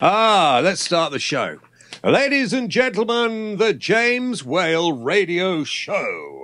Let's start the show. Ladies and gentlemen, the James Whale Radio Show.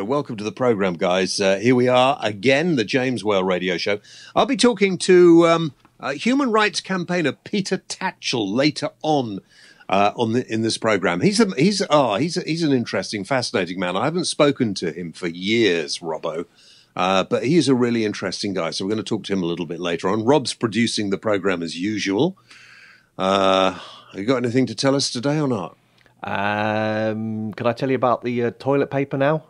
Welcome to the program, guys. Here we are again, the James Whale Radio Show. I'll be talking to human rights campaigner Peter Tatchell later on in this program. He's an interesting, fascinating man. I haven't spoken to him for years, Robbo, but he's a really interesting guy. So we're going to talk to him a little bit later on. Rob's producing the program as usual. Have you got anything to tell us today or not? Can I tell you about the toilet paper now?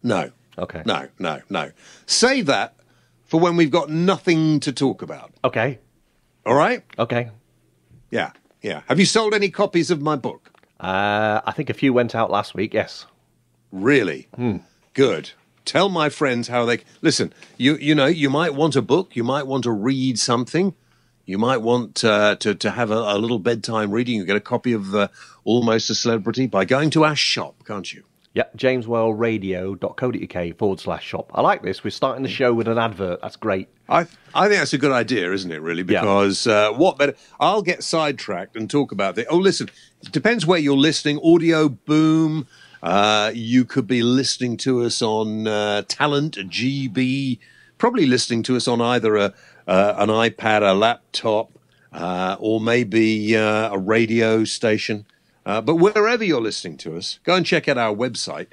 No. Okay. No. Save that for when we've got nothing to talk about. Okay. All right? Okay. Yeah. Have you sold any copies of my book? I think a few went out last week, yes. Really? Good. Tell my friends how they... Listen, you might want a book, you might want to read something, you might want to have a little bedtime reading. You get a copy of Almost a Celebrity by going to our shop, can't you? Yeah, jameswellradio.co.uk/shop. I like this. We're starting the show with an advert. That's great. I think that's a good idea, isn't it, really? Because what better... I'll get sidetracked and talk about it. Oh, listen, it depends where you're listening. Audio Boom. You could be listening to us on Talent, GB. Probably listening to us on either an iPad, a laptop, or maybe a radio station. But wherever you're listening to us, go and check out our website,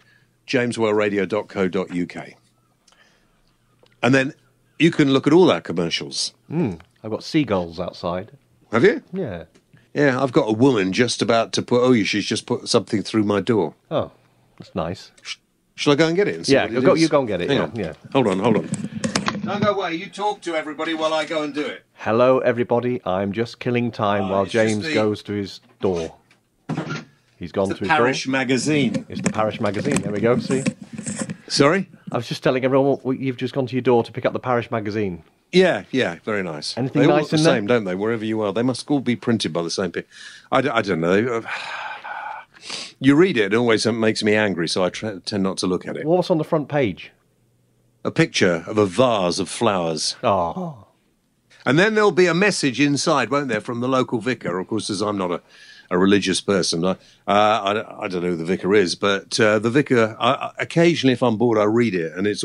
jameswellradio.co.uk. And then you can look at all our commercials. I've got seagulls outside. Have you? Yeah. Yeah, I've got a woman just about to put... Oh, she's just put something through my door. Oh, that's nice. Shall I go and get it? And see what it is? You go and get it. Hang on. Yeah. Hold on. Don't go away. You talk to everybody while I go and do it. Hello, everybody. I'm just killing time while James goes to his door. He's gone to his Parish door. Magazine. It's the Parish Magazine. There we go. See? Sorry? I was just telling everyone you've just gone to your door to pick up the Parish Magazine. Yeah, very nice. Anything they all nice look the in same, there? don't they? Wherever you are, they must all be printed by the same people. I don't know. You read it, it always makes me angry, so I tend not to look at it. What's on the front page? A picture of a vase of flowers. Oh. And then there'll be a message inside, won't there, from the local vicar? Of course, as I'm not a religious person, I don't know who the vicar is, but the vicar, occasionally if I'm bored, I read it, and it's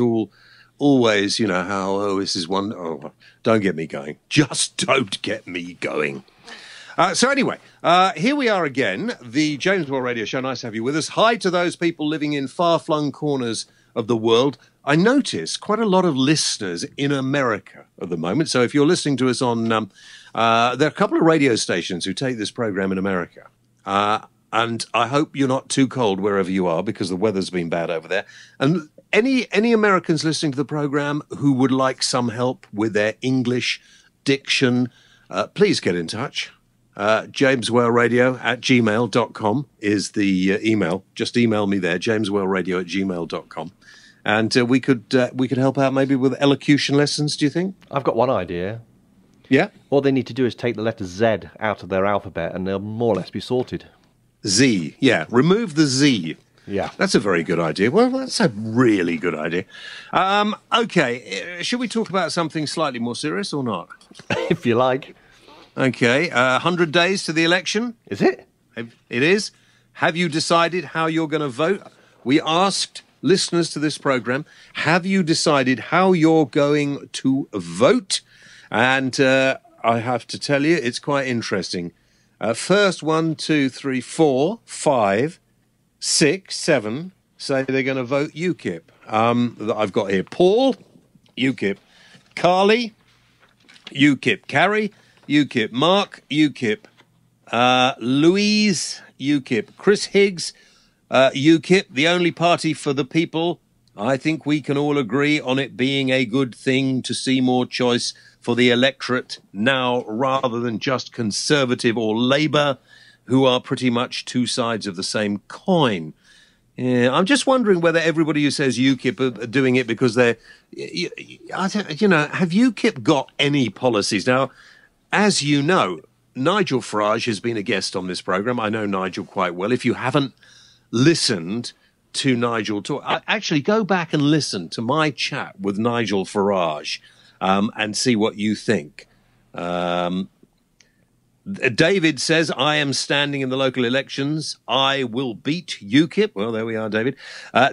always, this is one... Oh, don't get me going. Just don't get me going. So anyway, here we are again, the James Whale Radio Show. Nice to have you with us. Hi to those people living in far-flung corners of the world. I notice quite a lot of listeners in America at the moment. So if you're listening to us on... there are a couple of radio stations who take this program in America. And I hope you're not too cold wherever you are, because the weather's been bad over there. And any Americans listening to the program who would like some help with their English diction, please get in touch. jameswellradio@gmail.com is the email. Just email me there, jameswellradio@gmail.com. And we could help out maybe with elocution lessons, do you think? I've got one idea. Yeah? All they need to do is take the letter Z out of their alphabet and they'll more or less be sorted. Z, yeah. Remove the Z. Yeah. That's a very good idea. Well, that's a really good idea. Okay, should we talk about something slightly more serious or not? If you like. Okay, 100 days to the election. Is it? It is. Have you decided how you're going to vote? We asked listeners to this program, have you decided how you're going to vote? And I have to tell you, it's quite interesting. First, 1, 2, 3, 4, 5, 6, 7 say they're going to vote UKIP. I've got here Paul, UKIP. Carly, UKIP. Carrie, UKIP. Mark, UKIP. Louise, UKIP. Chris Higgs, UKIP. The only party for the people. I think we can all agree on it being a good thing to see more choice for the electorate now, rather than just Conservative or Labour, who are pretty much two sides of the same coin. Yeah, I'm just wondering whether everybody who says UKIP are doing it because they're, have UKIP got any policies? Now, as you know, Nigel Farage has been a guest on this programme. I know Nigel quite well. If you haven't listened to Nigel talk, actually go back and listen to my chat with Nigel Farage and see what you think. David says, I am standing in the local elections. I will beat UKIP. Well, there we are, David.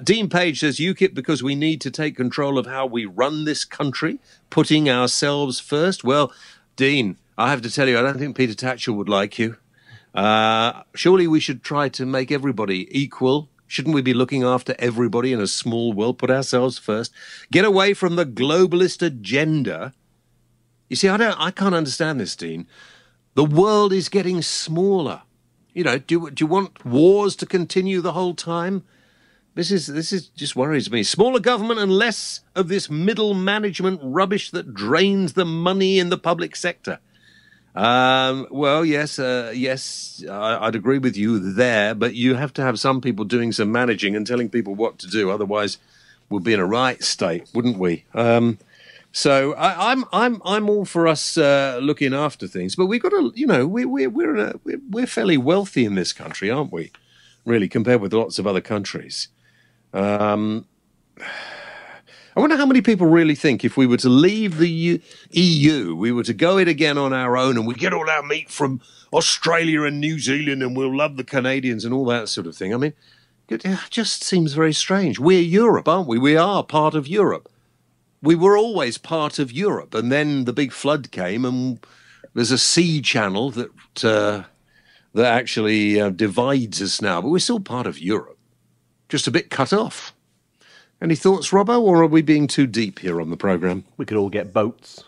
Dean Page says, UKIP because we need to take control of how we run this country, putting ourselves first. Well, Dean, I have to tell you, I don't think Peter Tatchell would like you. Surely we should try to make everybody equal. Shouldn't we be looking after everybody in a small world? Put ourselves first. Get away from the globalist agenda. You see, I can't understand this, Dean. The world is getting smaller. You know, do you want wars to continue the whole time? This is just worries me. Smaller government and less of this middle management rubbish that drains the money in the public sector. Well, yes, I'd agree with you there, but you have to have some people doing some managing and telling people what to do. Otherwise, we'll be in a right state, wouldn't we? So I'm all for us looking after things, but we've got to, we're fairly wealthy in this country, aren't we? Really, compared with lots of other countries. I wonder how many people really think if we were to leave the EU, we were to go it again on our own, and we get all our meat from Australia and New Zealand, and we'll love the Canadians and all that sort of thing. I mean, it just seems very strange. We're Europe, aren't we? We are part of Europe. We were always part of Europe, and then the big flood came, and there's a sea channel that actually divides us now. But we're still part of Europe, just a bit cut off. Any thoughts, Robbo, or are we being too deep here on the programme? We could all get boats.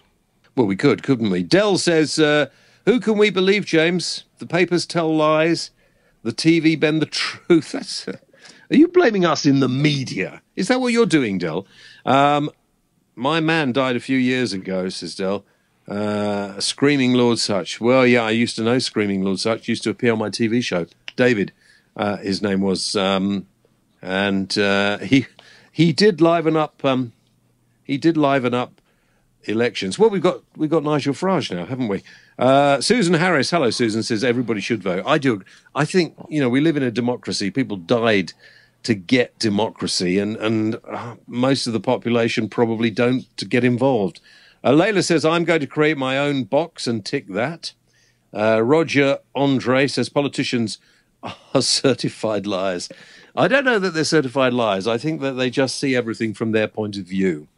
Well, we could, couldn't we? Dell says, who can we believe, James? The papers tell lies, the TV bend the truth. Are you blaming us in the media? Is that what you're doing, Dell? My man died a few years ago, says Dell. Screaming Lord Such. Well, yeah, I used to know Screaming Lord Such. Used to appear on my TV show. David, his name was, and he did liven up. He did liven up elections. Well, we've got Nigel Farage now, haven't we? Susan Harris, hello, Susan, says everybody should vote. I do. I think we live in a democracy. People died to get democracy, and most of the population probably don't to get involved. Layla says, I'm going to create my own box and tick that. Roger Andre says, politicians are certified liars. I don't know that they're certified liars. I think that they just see everything from their point of view.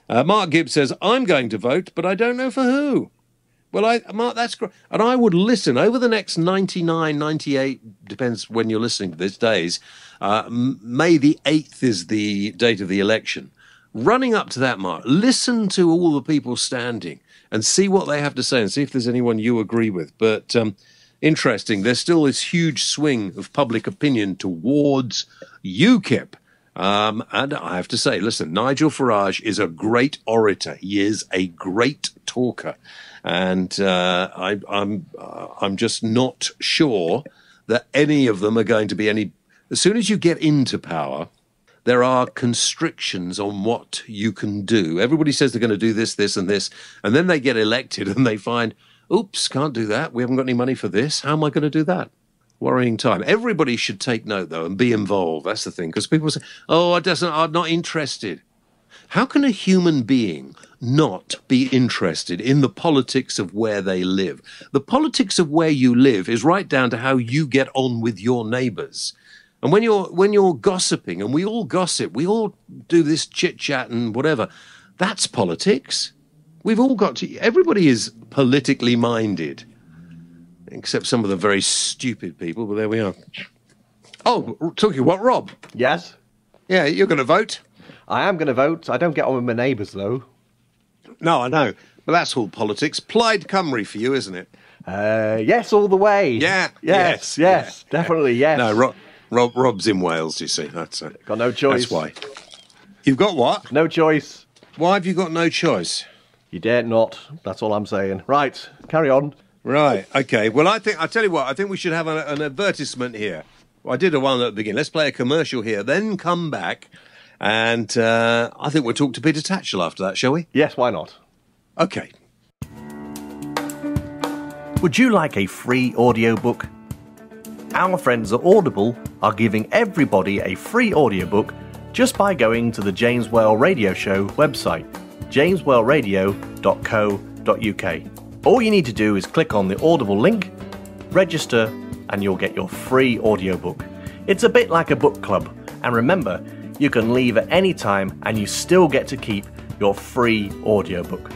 Mark Gibbs says, I'm going to vote, but I don't know for who. Well, Mark, that's great. And I would listen over the next 99, 98, depends when you're listening to this, days. May the 8th is the date of the election. Running up to that mark, listen to all the people standing and see what they have to say and see if there's anyone you agree with. But interesting, there's still this huge swing of public opinion towards UKIP. And I have to say, listen, Nigel Farage is a great orator. He is a great talker. And I'm just not sure that any of them are going to be any... As soon as you get into power, there are constrictions on what you can do. Everybody says they're going to do this, this, and this, and then they get elected and they find, oops, can't do that. We haven't got any money for this. How am I going to do that? Worrying time. Everybody should take note, though, and be involved. That's the thing, because people say, oh, I'm not interested. How can a human being not be interested in the politics of where they live? The politics of where you live is right down to how you get on with your neighbours. And when you're gossiping, and we all gossip, we all do this chit-chat and whatever, that's politics. We've all got to... Everybody is politically minded, except some of the very stupid people, but there we are. Oh, talking what, Rob? Yes? Yeah, you're going to vote? I am going to vote. I don't get on with my neighbours, though. No, I know. But that's all politics. Plaid Cymru for you, isn't it? Yes, all the way. Yeah. Yes, definitely, yes. No, Rob's in Wales, you see. Got no choice. That's why. You've got what? No choice. Why have you got no choice? You dare not. That's all I'm saying. Right, carry on. Right. Okay. Well, I tell you what, I think we should have an advertisement here. Well, I did a one at the beginning. Let's play a commercial here, then come back, and I think we'll talk to Peter Tatchell after that, shall we? Yes, why not? Okay. Would you like a free audiobook? Our friends at Audible are giving everybody a free audiobook just by going to the James Whale Radio Show website, jameswhaleradio.co.uk. All you need to do is click on the Audible link, register, and you'll get your free audiobook. It's a bit like a book club, and remember, you can leave at any time and you still get to keep your free audiobook.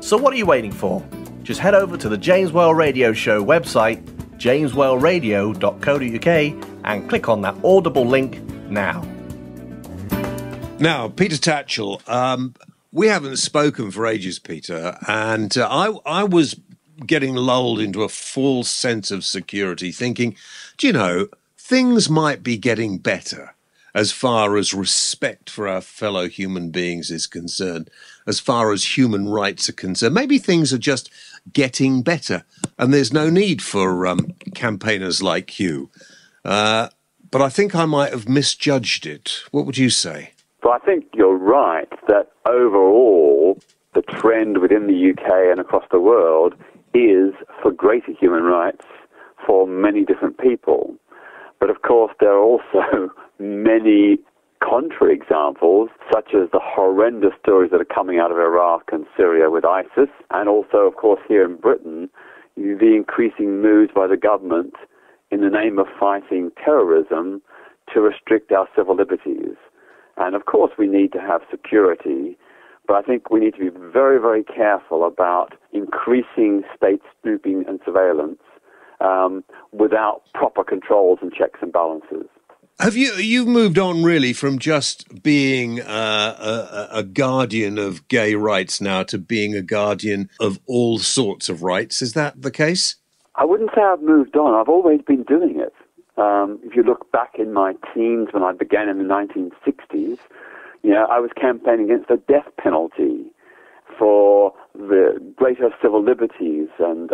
So what are you waiting for? Just head over to the James Whale Radio Show website, jameswhaleradio.co.uk, and click on that Audible link now. Now, Peter Tatchell, we haven't spoken for ages, Peter, and I was getting lulled into a false sense of security, thinking, do you know, things might be getting better as far as respect for our fellow human beings is concerned, as far as human rights are concerned. Maybe things are just getting better, and there's no need for campaigners like you. But I think I might have misjudged it. What would you say? So I think you're right that overall the trend within the UK and across the world is for greater human rights for many different people. But of course there are also many contrary examples, such as the horrendous stories that are coming out of Iraq and Syria with ISIS, and also, of course, here in Britain, the increasing moves by the government in the name of fighting terrorism to restrict our civil liberties. And of course we need to have security, but I think we need to be very, very careful about increasing state snooping and surveillance without proper controls and checks and balances. You've moved on really from just being a guardian of gay rights now to being a guardian of all sorts of rights. Is that the case? I wouldn't say I've moved on. I've always been doing it. If you look back in my teens when I began in the 1960s, I was campaigning against the death penalty for the greater civil liberties and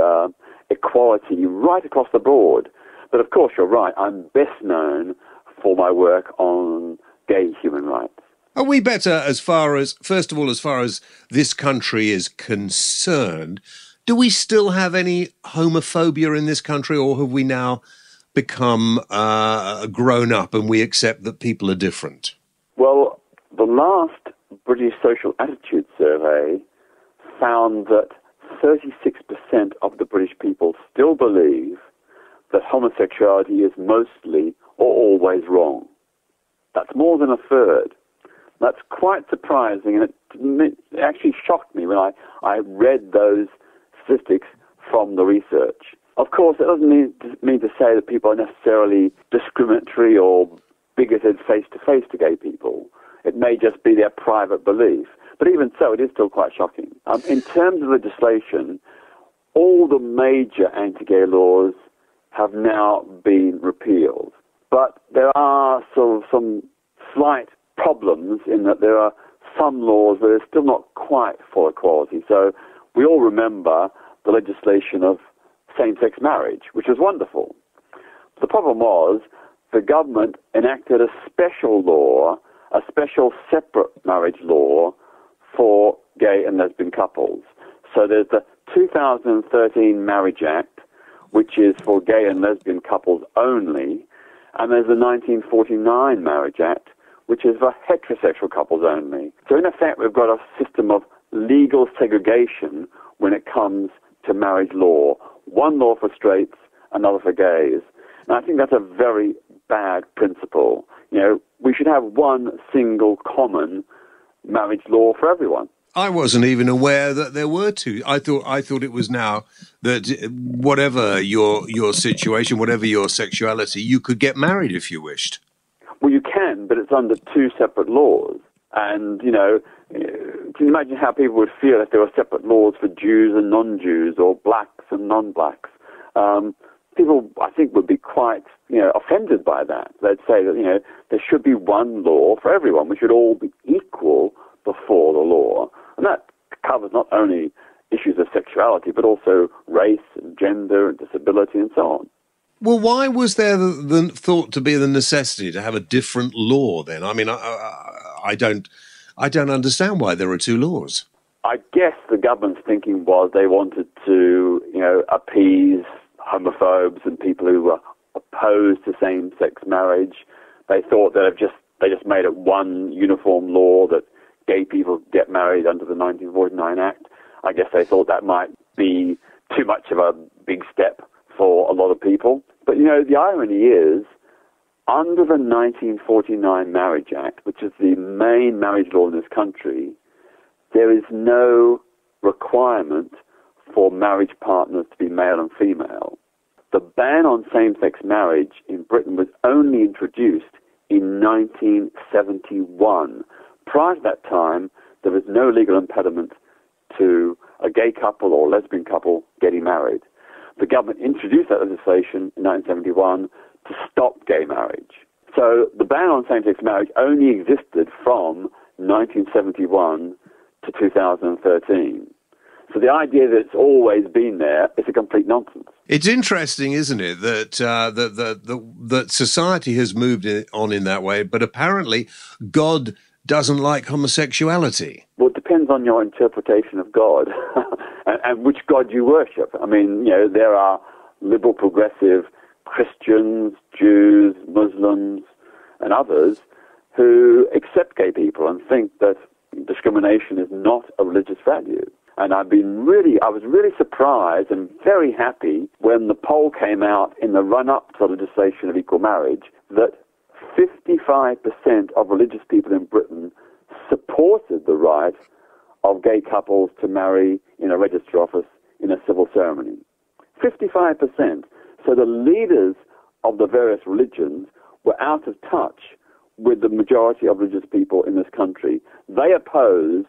equality right across the board. But of course, you're right. I'm best known for my work on gay human rights. Are we better as far as, first of all, as far as this country is concerned? Do we still have any homophobia in this country, or have we now become grown up and we accept that people are different? Well, the last British Social Attitude Survey found that 36% of the British people still believe that homosexuality is mostly or always wrong. That's more than a third. That's quite surprising, and it actually shocked me when I read those statistics from the research. Of course, it doesn't mean to say that people are necessarily discriminatory or bigoted face-to-face to gay people. It may just be their private belief. But even so, it is still quite shocking. In terms of legislation, all the major anti-gay laws have now been repealed. But there are sort of some slight problems in that there are some laws that are still not quite for equality. So we all remember the legislation of same-sex marriage, which was wonderful. The problem was the government enacted a special law, a special separate marriage law for gay and lesbian couples. So there's the 2013 Marriage Act, which is for gay and lesbian couples only, and there's the 1949 Marriage Act, which is for heterosexual couples only. So in effect, we've got a system of legal segregation when it comes to marriage law. One law for straights, another for gays. And I think that's a very bad principle. We should have one single common marriage law for everyone. I wasn't even aware that there were two. I thought it was now that whatever your situation, whatever your sexuality, you could get married if you wished. Well, you can, but it's under two separate laws. And, can you imagine how people would feel if there were separate laws for Jews and non-Jews or blacks and non-blacks? People, I think, would be quite, offended by that. They'd say that, there should be one law for everyone. We should all be equal before the law. And that covers not only issues of sexuality, but also race and gender and disability and so on. Well, why was there the thought to be the necessity to have a different law then? I mean, I don't understand why there are two laws. I guess the government's thinking was they wanted to, appease homophobes and people who were opposed to same-sex marriage. They thought that they just made it one uniform law that gay people get married under the 1949 Act. I guess they thought that might be too much of a big step for a lot of people. But, the irony is, under the 1949 Marriage Act, which is the main marriage law in this country, there is no requirement for marriage partners to be male and female. The ban on same-sex marriage in Britain was only introduced in 1971. Prior to that time, there was no legal impediment to a gay couple or lesbian couple getting married. The government introduced that legislation in 1971 to stop gay marriage. So the ban on same-sex marriage only existed from 1971 to 2013. So the idea that it's always been there is a complete nonsense. It's interesting, isn't it, that that society has moved on in that way, but apparently God doesn't like homosexuality. Well, it depends on your interpretation of God and which God you worship. I mean, there are liberal, progressive Christians, Jews, Muslims, and others who accept gay people and think that discrimination is not a religious value. And I was really surprised and very happy when the poll came out in the run-up to the legislation of equal marriage that 55% of religious people in Britain supported the right of gay couples to marry in a registry office in a civil ceremony. 55%. So the leaders of the various religions were out of touch with the majority of religious people in this country. They opposed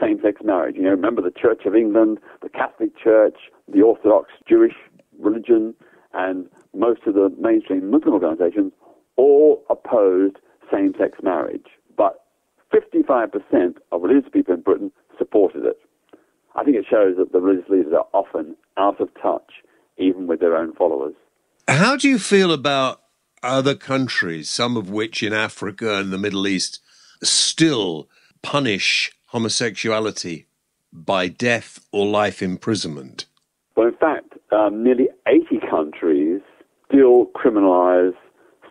same-sex marriage. Remember the Church of England, the Catholic Church, the Orthodox Jewish religion, and most of the mainstream Muslim organizations all opposed same-sex marriage. But 55% of religious people in Britain supported it. I think it shows that the religious leaders are often out of touch, even with their own followers. How do you feel about other countries, some of which in Africa and the Middle East still punish homosexuality by death or life imprisonment? Well, in fact, nearly 80 countries still criminalize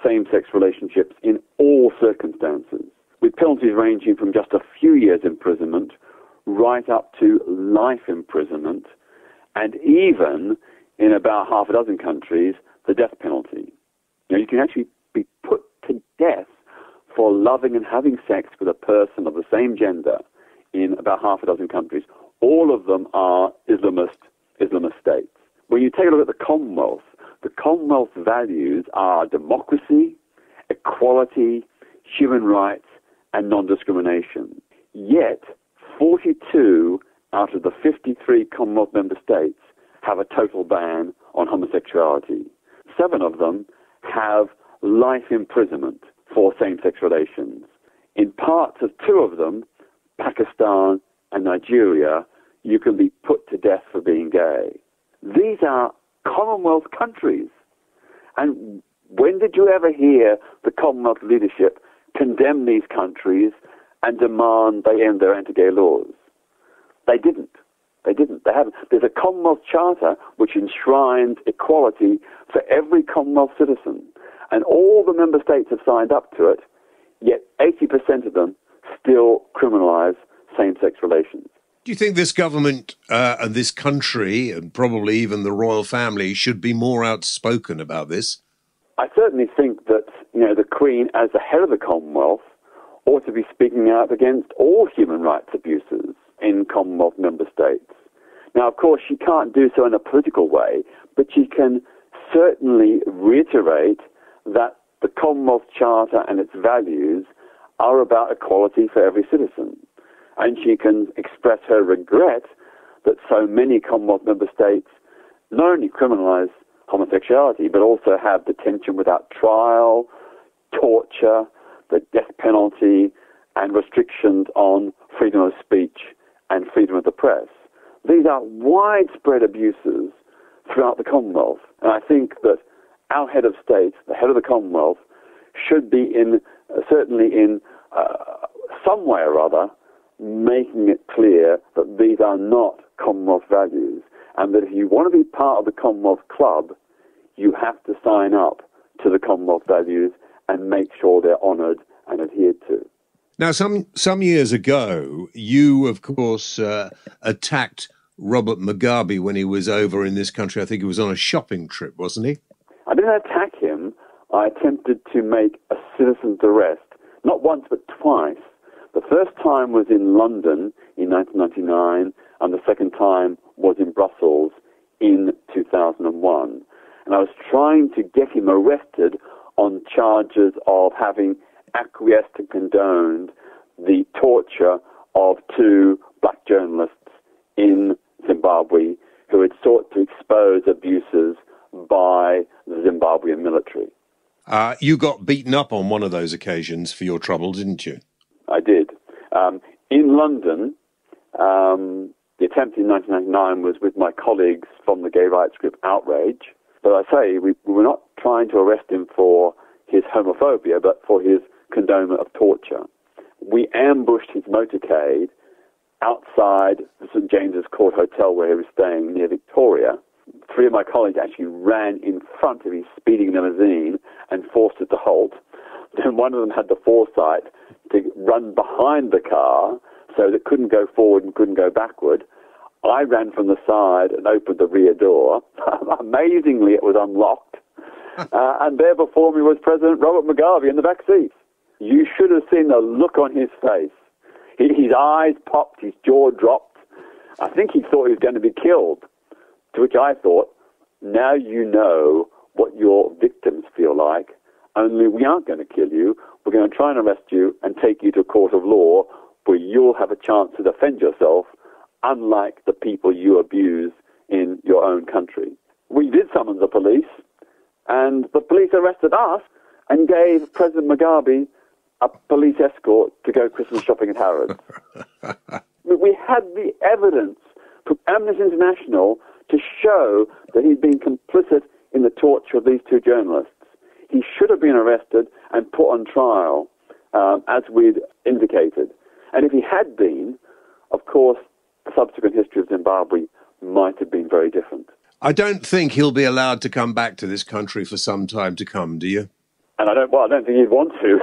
same-sex relationships in all circumstances, with penalties ranging from just a few years imprisonment right up to life imprisonment, and even in about half a dozen countries, the death penalty. You can actually be put to death for loving and having sex with a person of the same gender in about half a dozen countries. All of them are Islamist states. When you take a look at the Commonwealth's values are democracy, equality, human rights, and non-discrimination. Yet, 42 out of the 53 Commonwealth member states have a total ban on homosexuality. 7 of them have life imprisonment for same-sex relations. In parts of 2 of them, Pakistan and Nigeria, you can be put to death for being gay. These are Commonwealth countries. And when did you ever hear the Commonwealth leadership condemn these countries and demand they end their anti-gay laws? They didn't. They haven't. There's a Commonwealth Charter which enshrines equality for every Commonwealth citizen. And all the member states have signed up to it, yet 80% of them still criminalize same-sex relations. Do you think this government and this country, and probably even the royal family, should be more outspoken about this? I certainly think that, the Queen, as the head of the Commonwealth, ought to be speaking out against all human rights abuses in Commonwealth member states. Now, of course, she can't do so in a political way, but she can certainly reiterate that the Commonwealth Charter and its values are about equality for every citizen. And she can express her regret that so many Commonwealth member states not only criminalize homosexuality, but also have detention without trial, torture, the death penalty, and restrictions on freedom of speech and freedom of the press. These are widespread abuses throughout the Commonwealth. And I think that our head of state, the head of the Commonwealth, should be certainly in some way or other making it clear that these are not Commonwealth values, and that if you want to be part of the Commonwealth Club, you have to sign up to the Commonwealth values and make sure they're honoured and adhered to. Now, some years ago, you, of course, attacked Robert Mugabe when he was over in this country. I think he was on a shopping trip, wasn't he? I didn't attack him. I attempted to make a citizen's arrest, not once but twice. The first time was in London in 1999, and the second time was in Brussels in 2001. And I was trying to get him arrested on charges of having acquiesced and condoned the torture of two black journalists in Zimbabwe who had sought to expose abuses by the Zimbabwean military. You got beaten up on one of those occasions for your trouble, didn't you? I did. In London, the attempt in 1999 was with my colleagues from the gay rights group Outrage. But I say, we were not trying to arrest him for his homophobia, but for his condonement of torture. We ambushed his motorcade outside the St James's Court Hotel where he was staying near Victoria. Three of my colleagues actually ran in front of his speeding limousine and forced it to halt. Then one of them had the foresight to run behind the car so that it couldn't go forward and couldn't go backward. I ran from the side and opened the rear door. Amazingly, it was unlocked. And there before me was President Robert Mugabe in the back seat. You should have seen the look on his face. His eyes popped, his jaw dropped. I think he thought he was going to be killed. To which I thought, now you know what your victims feel like, only we aren't going to kill you. We're going to try and arrest you and take you to a court of law where you'll have a chance to defend yourself, unlike the people you abuse in your own country. We did summon the police, and the police arrested us and gave President Mugabe a police escort to go Christmas shopping at Harrods. We had the evidence from Amnesty International to show that he'd been complicit in the torture of these two journalists. He should have been arrested and put on trial, as we'd indicated. And if he had been, of course, the subsequent history of Zimbabwe might have been very different. I don't think he'll be allowed to come back to this country for some time to come, do you? And I don't think he'd want to.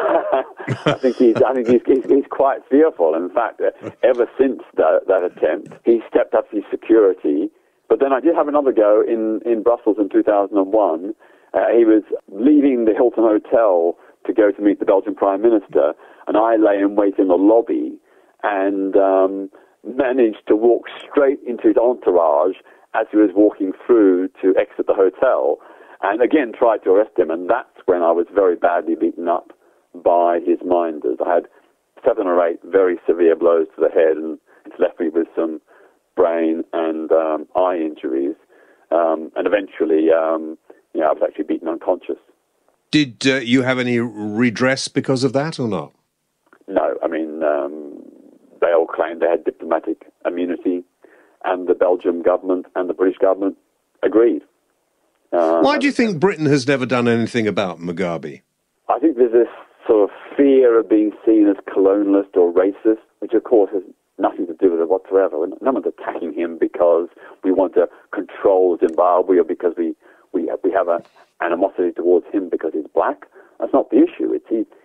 I think he's quite fearful. In fact, ever since that attempt, he stepped up his security. But then I did have another go in Brussels in 2001. He was leaving the Hilton Hotel to go to meet the Belgian Prime Minister, and I lay in wait in the lobby and managed to walk straight into his entourage as he was walking through to exit the hotel, and again tried to arrest him, and that's when I was very badly beaten up by his minders. I had 7 or 8 very severe blows to the head, and it's left me with some brain and eye injuries, and eventually I was actually beaten unconscious. Did you have any redress because of that or not? No, I mean, they all claimed they had diplomatic immunity, and the Belgian government and the British government agreed. Why do you think Britain has never done anything about Mugabe? I think there's this sort of fear of being seen as colonialist or racist, which of course has nothing to do with it whatsoever. No one's attacking him because we want to control Zimbabwe or because we have an animosity towards him because he's black. That's not the issue.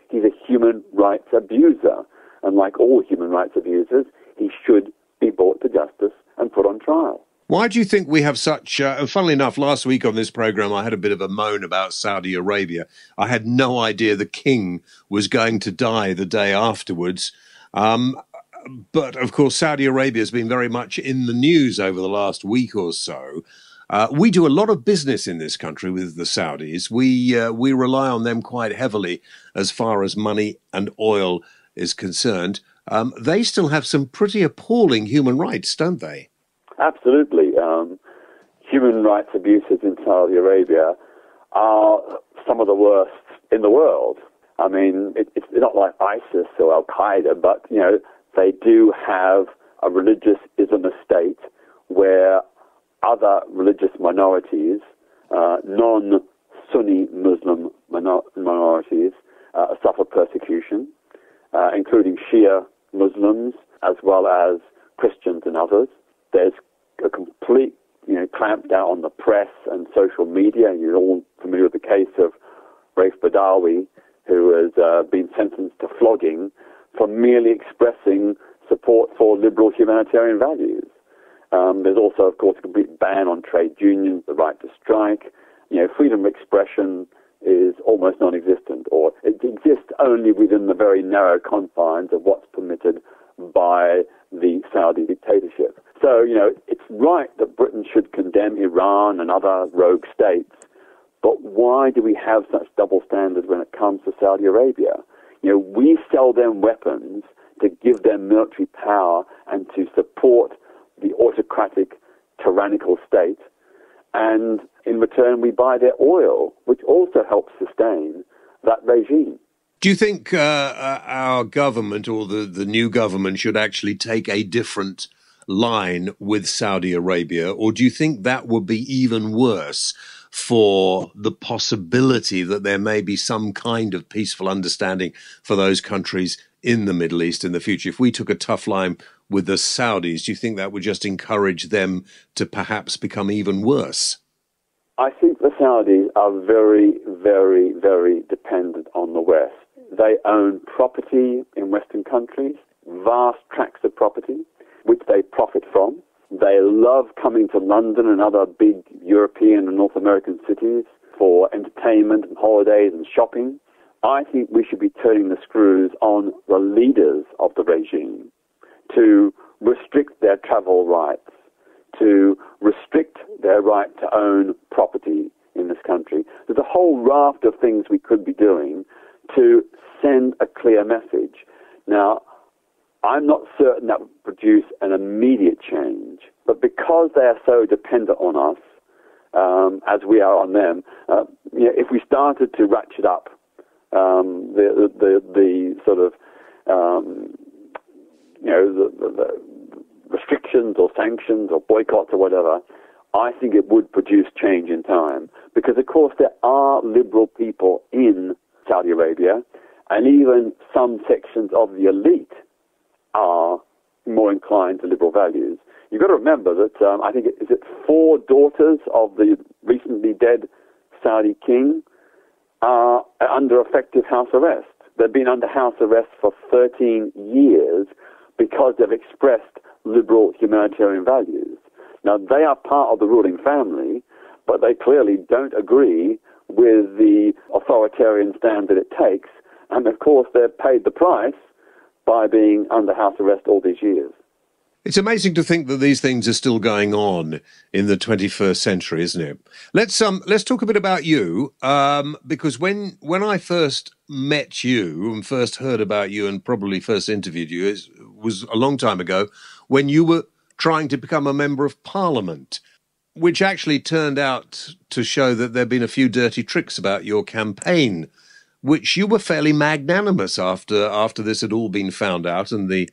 He's a human rights abuser. And like all human rights abusers, he should be brought to justice and put on trial. Why do you think we have such... funnily enough, last week on this programme, I had a bit of a moan about Saudi Arabia. I had no idea the king was going to die the day afterwards. But, of course, Saudi Arabia has been very much in the news over the last week or so. We do a lot of business in this country with the Saudis. We rely on them quite heavily as far as money and oil is concerned. They still have some pretty appalling human rights, don't they? Absolutely. Human rights abuses in Saudi Arabia are some of the worst in the world. I mean, it's not like ISIS or Al-Qaeda, but, they do have a religious Islamist state where other religious minorities, non-Sunni Muslim minorities, suffer persecution, including Shia Muslims as well as Christians and others. There's a complete, clamp down on the press and social media. You're all familiar with the case of Raif Badawi, who has been sentenced to flogging for merely expressing support for liberal humanitarian values. There's also, of course, a complete ban on trade unions, the right to strike. Freedom of expression is almost non-existent, or it exists only within the very narrow confines of what's permitted by the Saudi dictatorship. So, it's right that Britain should condemn Iran and other rogue states, but why do we have such double standards when it comes to Saudi Arabia? We sell them weapons to give them military power and to support the autocratic, tyrannical state, and in return we buy their oil, which also helps sustain that regime. Do you think our government or the new government should actually take a different line with Saudi Arabia, or do you think that would be even worse for the possibility that there may be some kind of peaceful understanding for those countries in the Middle East in the future? If we took a tough line with the Saudis, do you think that would just encourage them to perhaps become even worse? I think the Saudis are very, very, very dependent on the West. They own property in Western countries, vast tracts of property, which they profit from. They love coming to London and other big European and North American cities for entertainment and holidays and shopping. I think we should be turning the screws on the leaders of the regime to restrict their travel rights, to restrict their right to own property in this country. There's a whole raft of things we could be doing to send a clear message. Now, I'm not certain that would produce an immediate change, but because they are so dependent on us, as we are on them, if we started to ratchet up the sort of the restrictions or sanctions or boycotts or whatever, I think it would produce change in time. Because, of course, there are liberal people in Saudi Arabia, and even some sections of the elite are more inclined to liberal values. You've got to remember that I think is it 4 daughters of the recently dead Saudi king are under effective house arrest. They've been under house arrest for 13 years because they've expressed liberal humanitarian values. Now, they are part of the ruling family, but they clearly don't agree with the authoritarian stand that it takes. And, of course, they've paid the price by being under house arrest all these years. It's amazing to think that these things are still going on in the 21st century, isn't it? Let's talk a bit about you, because when I first met you and first heard about you and probably first interviewed you, it was a long time ago, when you were trying to become a member of Parliament, which actually turned out to show that there'd been a few dirty tricks about your campaign, which you were fairly magnanimous after this had all been found out, and the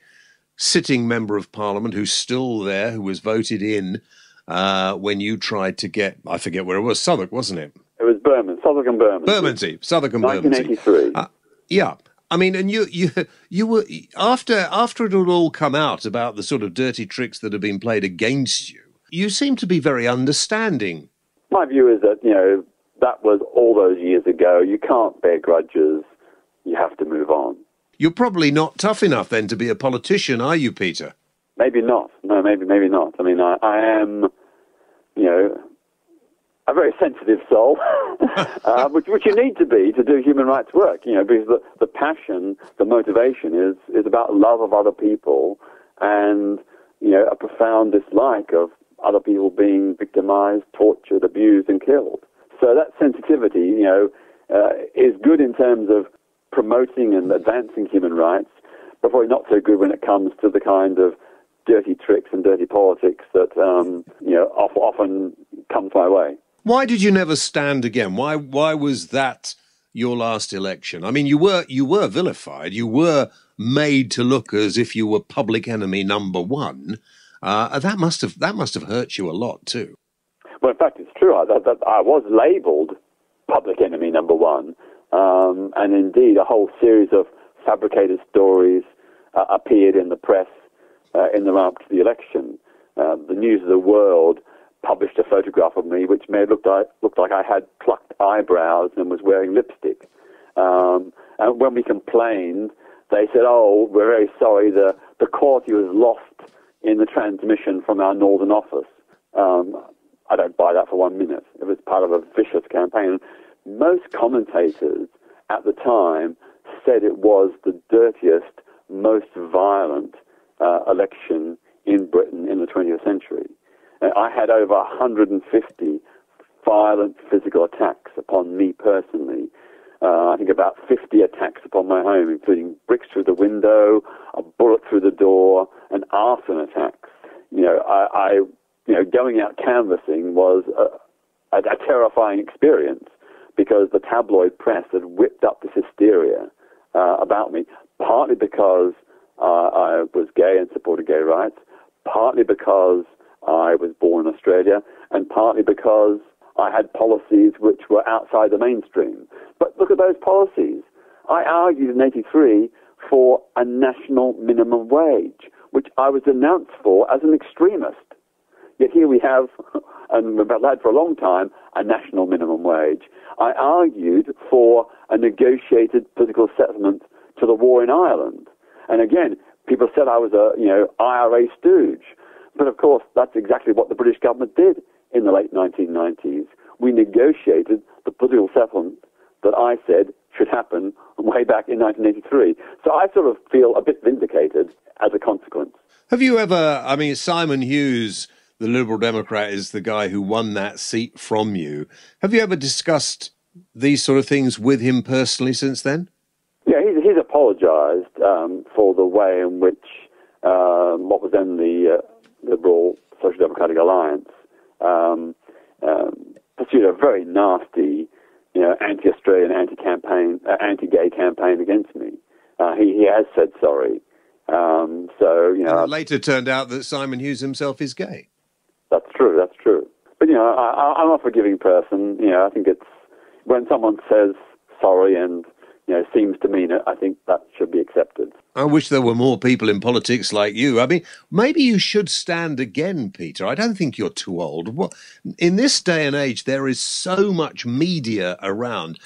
sitting member of Parliament, who's still there, who was voted in when you tried to get, I forget where it was, Southwark, wasn't it? It was Southwark and Bermondsey. Southwark and Bermondsey. 1983. Yeah. I mean, and you were, after it had all come out about the sort of dirty tricks that had been played against you, you seem to be very understanding. My view is that, that was all those years ago. You can't bear grudges. You have to move on. You're probably not tough enough then to be a politician, are you, Peter? Maybe not. No, maybe not. I mean, I am, a very sensitive soul, which you need to be to do human rights work, because the passion, the motivation is about love of other people and, a profound dislike of other people being victimized, tortured, abused, and killed. So that sensitivity, is good in terms of promoting and advancing human rights, but probably not so good when it comes to the kind of dirty tricks and dirty politics that, often comes my way. Why did you never stand again? Why was that your last election? I mean, you were vilified. You were made to look as if you were public enemy number one. That must have hurt you a lot too. Well, in fact, it's true. I was labelled public enemy number one, and indeed a whole series of fabricated stories appeared in the press in the run-up to the election. The News of the World published a photograph of me which made it look like I had plucked eyebrows and was wearing lipstick. And when we complained, they said, "Oh, we're very sorry, the quality was lost in the transmission from our northern office." I don't buy that for 1 minute. It was part of a vicious campaign. Most commentators at the time said it was the dirtiest, most violent election in Britain in the 20th century. I had over 150 violent physical attacks upon me personally. I think about 50 attacks upon my home, including bricks through the window, a bullet through the door, and arson attacks. Going out canvassing was a terrifying experience because the tabloid press had whipped up this hysteria about me, partly because I was gay and supported gay rights, partly because I was born in Australia, and partly because I had policies which were outside the mainstream. But look at those policies. I argued in '83 for a national minimum wage, which I was denounced for as an extremist. Yet here we have, and we've had for a long time, a national minimum wage. I argued for a negotiated political settlement to the war in Ireland. And again, people said I was a, IRA stooge. But of course, that's exactly what the British government did in the late 1990s. We negotiated the political settlement that I said should happen way back in 1983. So I sort of feel a bit vindicated as a consequence. Have you ever, Simon Hughes, the Liberal Democrat, is the guy who won that seat from you. Have you ever discussed these sort of things with him personally since then? Yeah, he's apologised for the way in which what was then the Liberal Social Democratic Alliance pursued a very nasty, anti-Australian, anti-gay campaign against me. He has said sorry. And it later turned out that Simon Hughes himself is gay. That's true. But, I'm a forgiving person. I think it's when someone says sorry and, seems to mean it, I think that should be accepted. I wish there were more people in politics like you. Maybe you should stand again, Peter. I don't think you're too old. In this day and age, there is so much media around.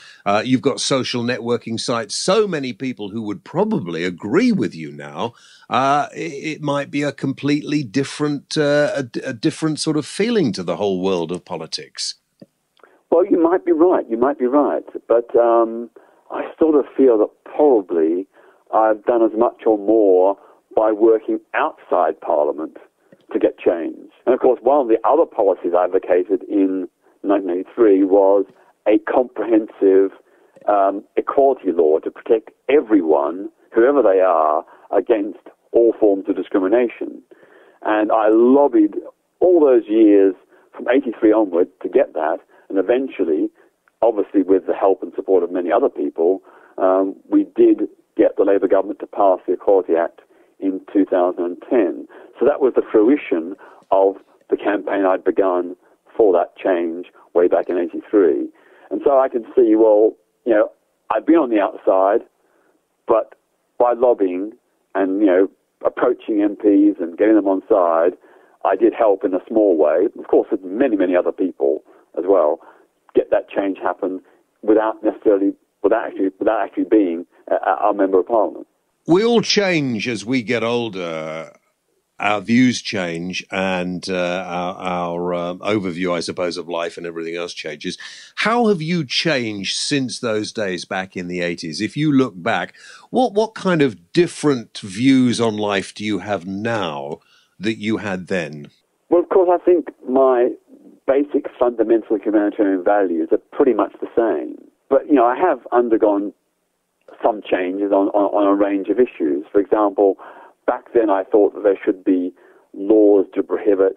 You've got social networking sites, so many people who would probably agree with you now. It might be a completely different, a different sort of feeling to the whole world of politics. Well, you might be right. But I sort of feel that probably I've done as much or more by working outside Parliament to get change. And of course, one of the other policies I advocated in 1983 was a comprehensive equality law to protect everyone, whoever they are, against all forms of discrimination. And I lobbied all those years from 83 onward to get that, and eventually, obviously with the help and support of many other people, we did get the Labour government to pass the Equality Act in 2010. So that was the fruition of the campaign I'd begun for that change way back in 83. And so I can see, I'd been on the outside, but by lobbying and, approaching MPs and getting them on side, I did help in a small way, of course with many, many other people as well, get that change happen without actually being a member of Parliament. We all change as we get older. Our views change, and our overview, I suppose, of life and everything else changes. How have you changed since those days back in the 80s? If you look back, what kind of different views on life do you have now that you had then? Well, of course, I think my basic fundamental humanitarian values are pretty much the same. But, I have undergone some changes on a range of issues. For example, back then I thought that there should be laws to prohibit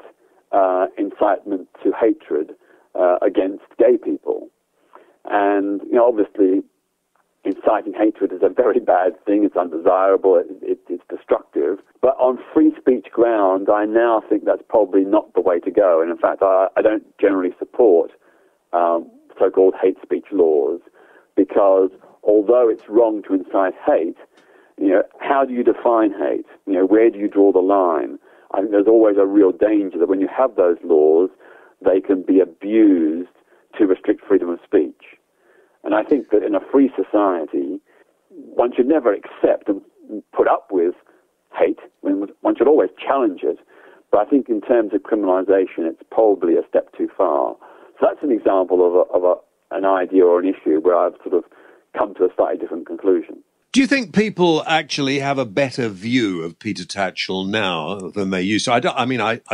incitement to hatred against gay people. And, obviously, inciting hatred is a very bad thing. It's undesirable. It's destructive. But on free speech ground, I now think that's probably not the way to go. And in fact, I don't generally support so-called hate speech laws, because although it's wrong to incite hate, how do you define hate? Where do you draw the line? I think there's always a real danger that when you have those laws, they can be abused to restrict freedom of speech. And I think that in a free society, one should never accept and put up with hate. One should always challenge it. But I think in terms of criminalization, it's probably a step too far. So that's an example of an idea or an issue where I've sort of come to a slightly different conclusion. Do you think people actually have a better view of Peter Tatchell now than they used to? I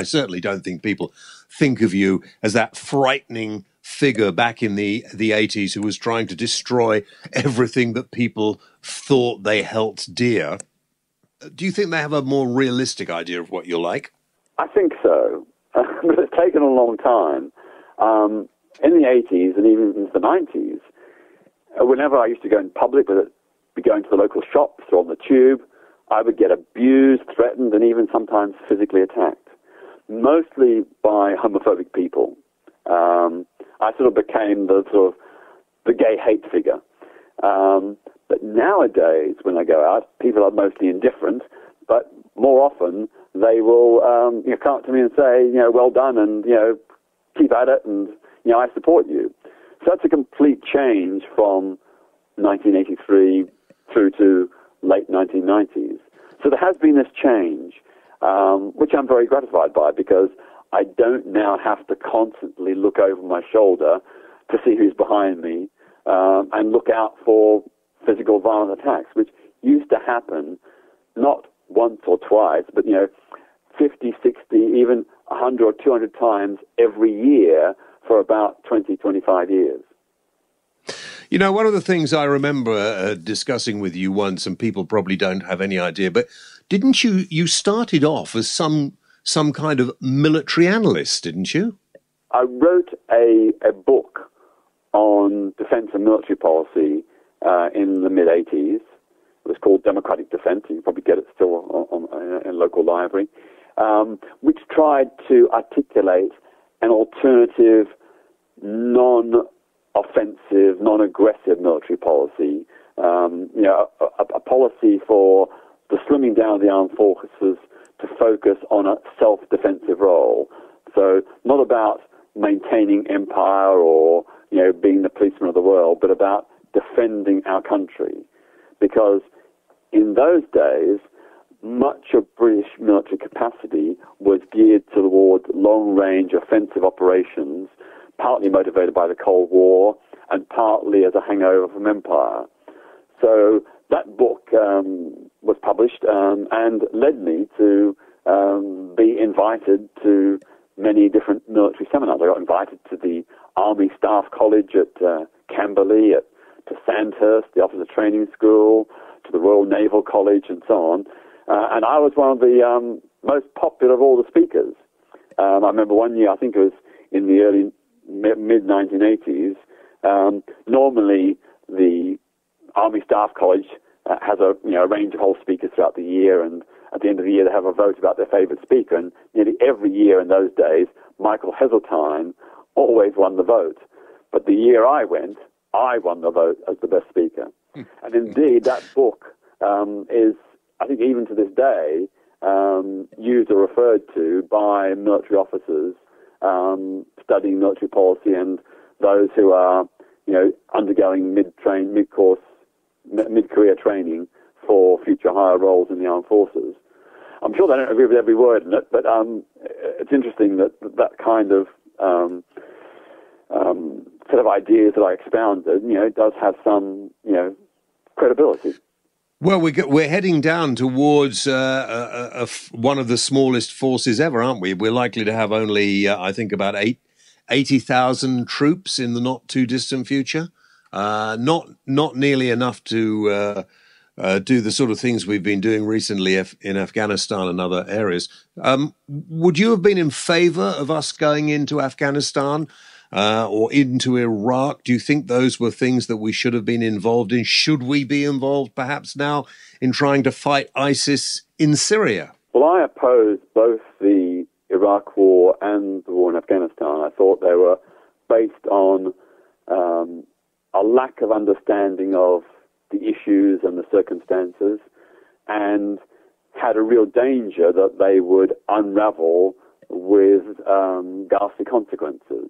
certainly don't think people think of you as that frightening figure back in the 80s who was trying to destroy everything that people thought they held dear. Do you think they have a more realistic idea of what you're like? I think so. But it's taken a long time. In the 80s and even into the 90s, whenever I used to go in public, whether it be going to the local shops or on the tube, I would get abused, threatened, and even sometimes physically attacked, mostly by homophobic people. I sort of became the gay hate figure. But nowadays, when I go out, people are mostly indifferent, but more often they will come up to me and say, well done, and keep at it, and I support you. So that's a complete change from 1983 through to late 1990s. So there has been this change, which I'm very gratified by, because I don't now have to constantly look over my shoulder to see who's behind me and look out for physical violent attacks, which used to happen not once or twice, but 50, 60, even 100 or 200 times every year for about 20, 25 years. One of the things I remember discussing with you once, and people probably don't have any idea, but didn't you started off as some kind of military analyst, didn't you? I wrote a book on defense and military policy in the mid-'80s. It was called Democratic Defense. You can probably get it still in a local library, which tried to articulate an alternative, non-offensive, non-aggressive military policy, a policy for the slimming down of the armed forces to focus on a self-defensive role. So not about maintaining empire or, being the policeman of the world, but about defending our country. Because in those days, much of British military capacity was geared towards long-range offensive operations, partly motivated by the Cold War and partly as a hangover from empire. So that book was published and led me to be invited to many different military seminars. I got invited to the Army Staff College at Camberley, to Sandhurst, the Officer Training School, to the Royal Naval College, and so on. And I was one of the most popular of all the speakers. I remember one year, I think it was in the early mid-1980s, normally the Army Staff College has a range of whole speakers throughout the year, and at the end of the year they have a vote about their favourite speaker, and nearly every year in those days, Michael Heseltine always won the vote. But the year I went, I won the vote as the best speaker. And indeed, that book is, I think even to this day, used or referred to by military officers studying military policy and those who are, undergoing mid-career training for future higher roles in the armed forces. I'm sure they don't agree with every word in it, but it's interesting that kind of set of ideas that I expounded, does have some, credibility. Well, we're heading down towards one of the smallest forces ever, aren't we? We're likely to have only, I think, about 80,000 troops in the not-too-distant future. Not nearly enough to do the sort of things we've been doing recently in Afghanistan and other areas. Would you have been in favour of us going into Afghanistan or into Iraq? Do you think those were things that we should have been involved in? Should we be involved perhaps now in trying to fight ISIS in Syria? Well, I opposed both the Iraq War and the war in Afghanistan. I thought they were based on a lack of understanding of the issues and the circumstances, and had a real danger that they would unravel with ghastly consequences.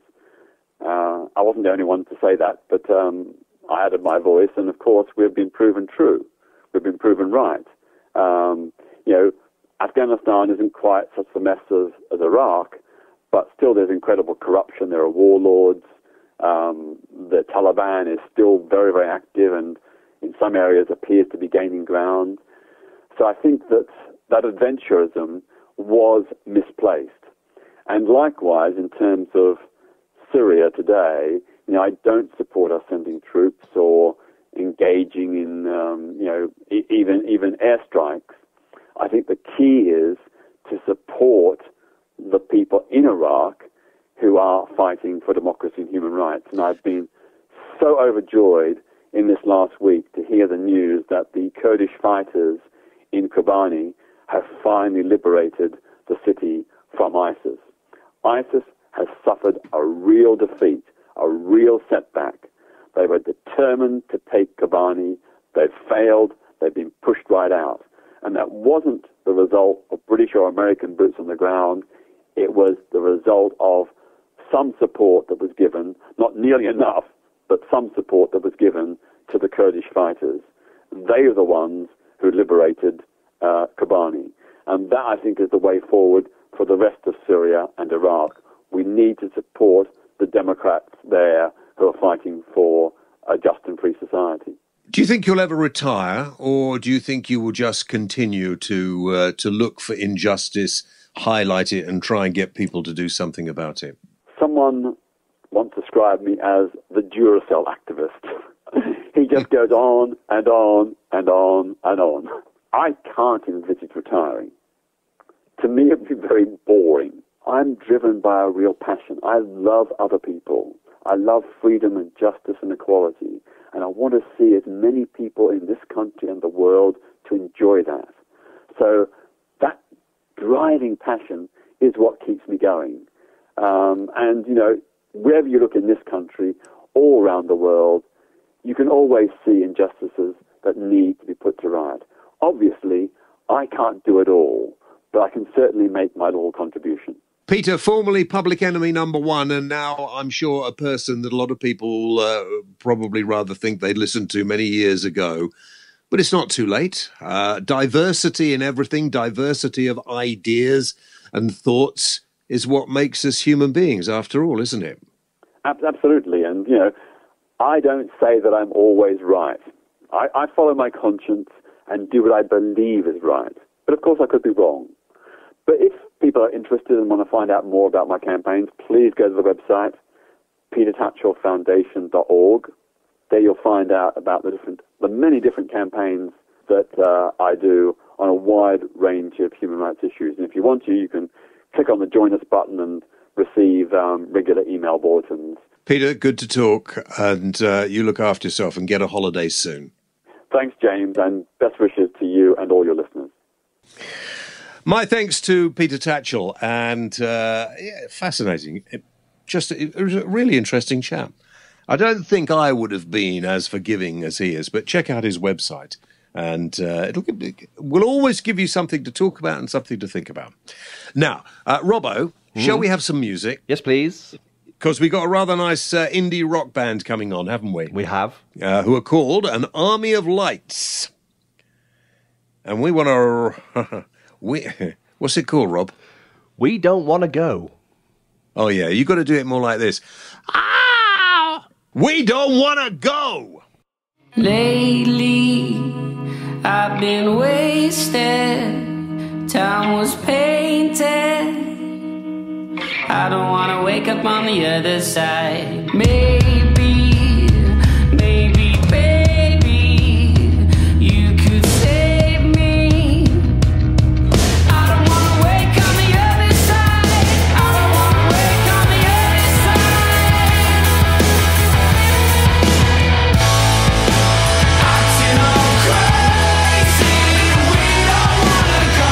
I wasn't the only one to say that, but I added my voice, and of course we've been proven true. We've been proven right. Afghanistan isn't quite such a mess as Iraq, but still there's incredible corruption. There are warlords. The Taliban is still very, very active, and in some areas appears to be gaining ground. So I think that adventurism was misplaced. And likewise, in terms of Syria today, I don't support us sending troops or engaging in, even airstrikes. I think the key is to support the people in Iraq who are fighting for democracy and human rights. And I've been so overjoyed in this last week to hear the news that the Kurdish fighters in Kobani have finally liberated the city from ISIS. ISIS has suffered a real defeat, a real setback. They were determined to take Kobani. They've failed. They've been pushed right out. And that wasn't the result of British or American boots on the ground. It was the result of some support that was given, not nearly enough, but some support that was given to the Kurdish fighters. They are the ones who liberated Kobani. And that, I think, is the way forward for the rest of Syria and Iraq. We need to support the Democrats there who are fighting for a just and free society. Do you think you'll ever retire, or do you think you will just continue to look for injustice, highlight it, and try and get people to do something about it? Someone once described me as the Duracell activist. He just goes on and on and on and on. I can't envisage retiring. To me, it would be very boring. I'm driven by a real passion. I love other people. I love freedom and justice and equality. And I want to see as many people in this country and the world to enjoy that. So that driving passion is what keeps me going. Wherever you look in this country, all around the world, you can always see injustices that need to be put to right. Obviously, I can't do it all, but I can certainly make my little contribution. Peter, formerly public enemy number one, and now I'm sure a person that a lot of people probably rather think they'd listened to many years ago. But it's not too late. Diversity in everything, diversity of ideas and thoughts is what makes us human beings, after all, isn't it? Absolutely. And, I don't say that I'm always right. I follow my conscience and do what I believe is right. But, of course, I could be wrong. But if people are interested and want to find out more about my campaigns, please go to the website, petertatchellfoundation.org. There you'll find out about the many different campaigns that I do on a wide range of human rights issues. And if you want to, you can click on the Join Us button and receive regular email bulletins. Peter, good to talk, and you look after yourself and get a holiday soon. Thanks, James, and best wishes to you and all your listeners. My thanks to Peter Tatchell, and fascinating. It was a really interesting chat. I don't think I would have been as forgiving as he is, but check out his website, and we'll always give you something to talk about and something to think about. Now, Robbo, shall we have some music? Yes, please. Because we got a rather nice indie rock band coming on, haven't we? We have. Who are called An Army of Lights. And we want to... What's it called, Rob? We Don't Want to Go. Oh, yeah, you got to do it more like this. Ah! We don't want to go! Lately, I've been wasted. Time was painted. I don't want to wake up on the other side. Maybe, baby, you could save me. I don't want to wake on the other side. I don't want to wake on the other side. Acting all crazy, we don't want to go.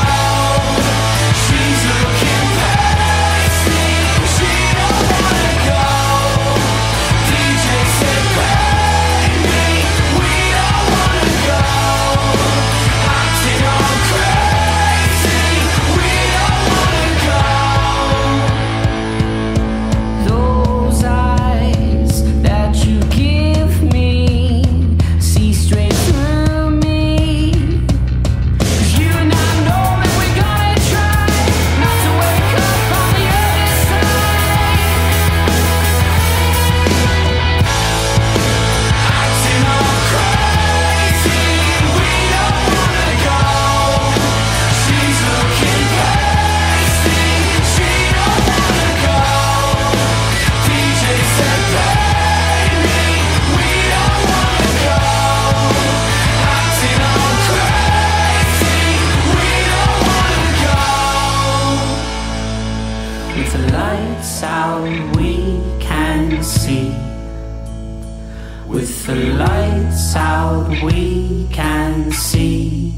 out we can see.